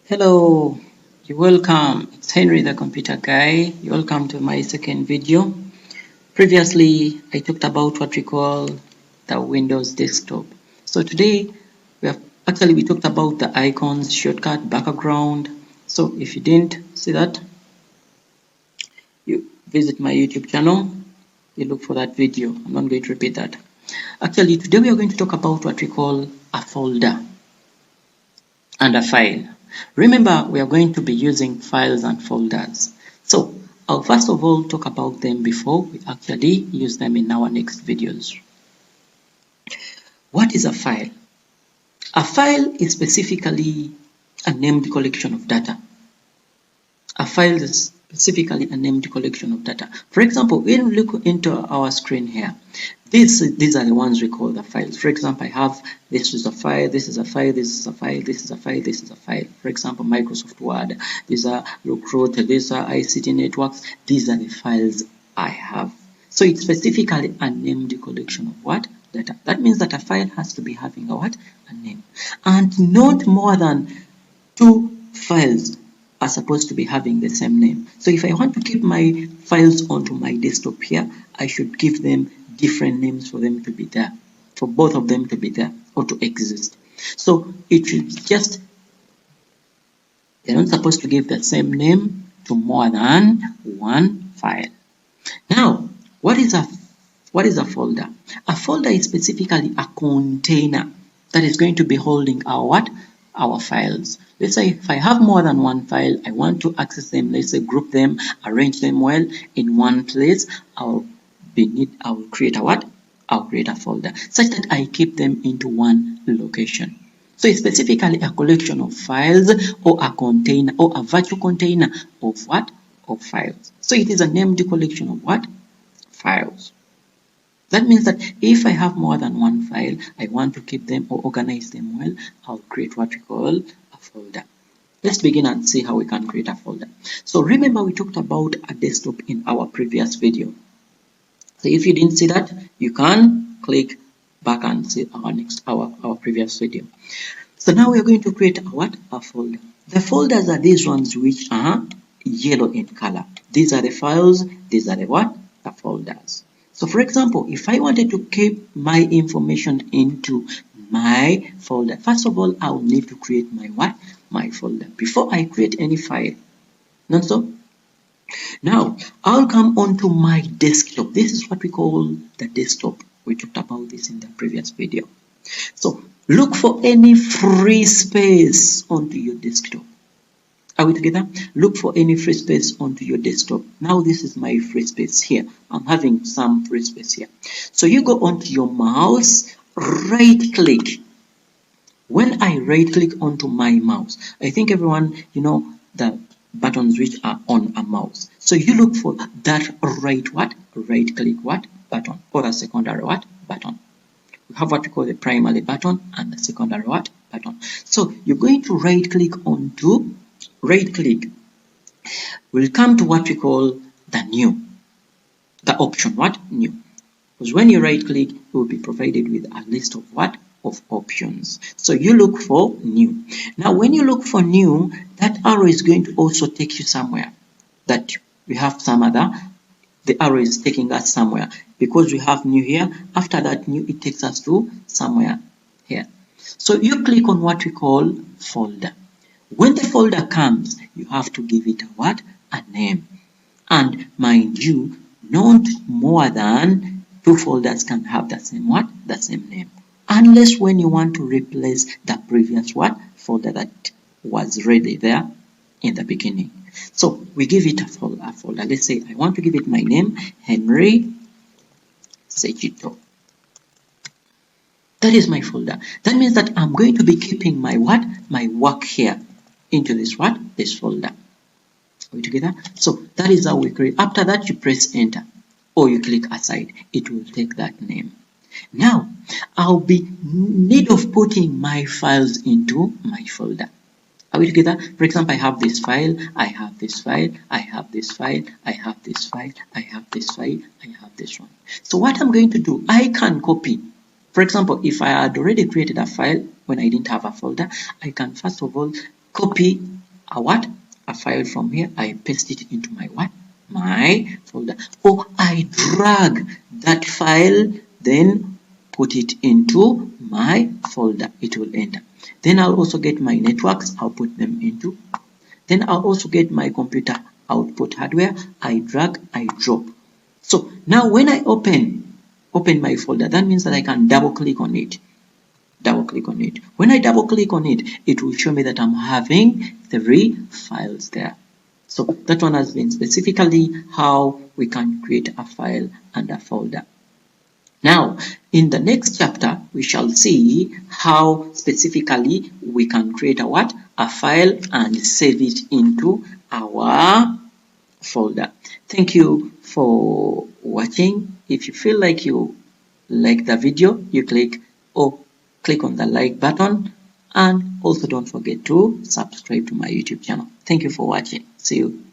Hello, you're welcome. It's Henry the computer guy. You're welcome to my second video. Previously, I talked about what we call the Windows desktop. So today, we talked about the icons, shortcut, background. So if you didn't see that, you visit my YouTube channel. You look for that video. I'm not going to repeat that. Actually, today we are going to talk about what we call a folder and a file. Remember, we are going to be using files and folders. So I'll first of all talk about them before we actually use them in our next videos. What is a file? A file is specifically a named collection of data. A file is specifically a named collection of data. For example, when we look into our screen here, these are the ones we call the files. For example, I have this is a file, this is a file, this is a file, this is a file, this is a file. For example, Microsoft Word, these are Recruit, these are ICT networks, these are the files I have. So it's specifically a named collection of what? Data. That means that a file has to be having a what? A name. And not more than 2 files are supposed to be having the same name. So if I want to keep my files onto my desktop here, I should give them different names for them to be there, for both of them to be there or to exist. So it should just, they're not supposed to give the same name to more than 1 file. Now, what is a folder? A folder is specifically a container that is going to be holding our what? Our files. Let's say if I have more than 1 file, I want to access them, let's say group them, arrange them well in one place, I'll create a what? I'll create a folder such that I keep them into one location. So it's specifically a collection of files or a container or a virtual container of what? Of files. So it is a named collection of what? Files. That means that if I have more than 1 file, I want to keep them or organize them well, I'll create what we call a folder. Let's begin and see how we can create a folder. So remember, we talked about a desktop in our previous video. So if you didn't see that, you can click back and see our previous video. So now we are going to create a folder. The folders are these ones which are yellow in color. These are the files, these are the what? The folders. So for example, if I wanted to keep my information into my folder, first of all, I will need to create my what? My folder before I create any file. Not so? Now, I'll come onto my desktop. This is what we call the desktop. We talked about this in the previous video. So look for any free space onto your desktop. Are we together? Look for any free space onto your desktop. Now this is my free space here. I'm having some free space here. So you go onto your mouse, right click. When I right click onto my mouse, I think everyone, you know the buttons which are on a mouse. So you look for that right click what? Button, or the secondary what? Button. We have what we call the primary button and the secondary what? Button. So you're going to right click onto we'll come to what we call the new, the option what? New. Because when you right click, you will be provided with a list of what? Of options. So you look for new. Now when you look for new, that arrow is going to also take you somewhere, that we have some other, the arrow is taking us somewhere because we have new here. After that new, it takes us to somewhere here. So you click on what we call folder. When the folder comes, you have to give it a what? A name. And mind you, not more than 2 folders can have the same what? The same name. Unless when you want to replace the previous what? Folder that was already there in the beginning. So we give it a folder. Let's say I want to give it my name, Henry Sejito. That is my folder. That means that I'm going to be keeping my what? My work here into this what? This folder. Are we together? So that is how we create. After that, you press enter or you click aside. It will take that name. Now, I'll be in need of putting my files into my folder. Are we together? For example, I have this file, I have this file, I have this file, I have this file, I have this file, I have this one. So what I'm going to do, I can copy. For example, if I had already created a file when I didn't have a folder, I can first of all copy a file from here, I paste it into my my folder, or I drag that file, then put it into my folder, it will enter. Then I'll also get my networks, I'll put them into. Then I'll also get my computer output hardware, I drag, I drop. So now when I open my folder, that means that I can double click on it. When I double click on it, it will show me that I'm having 3 files there. So that one has been specifically how we can create a file and a folder. Now, in the next chapter, we shall see how specifically we can create a file and save it into our folder. Thank you for watching. If you feel like you like the video, you click on the like button, and also don't forget to subscribe to my YouTube channel. Thank you for watching. See you.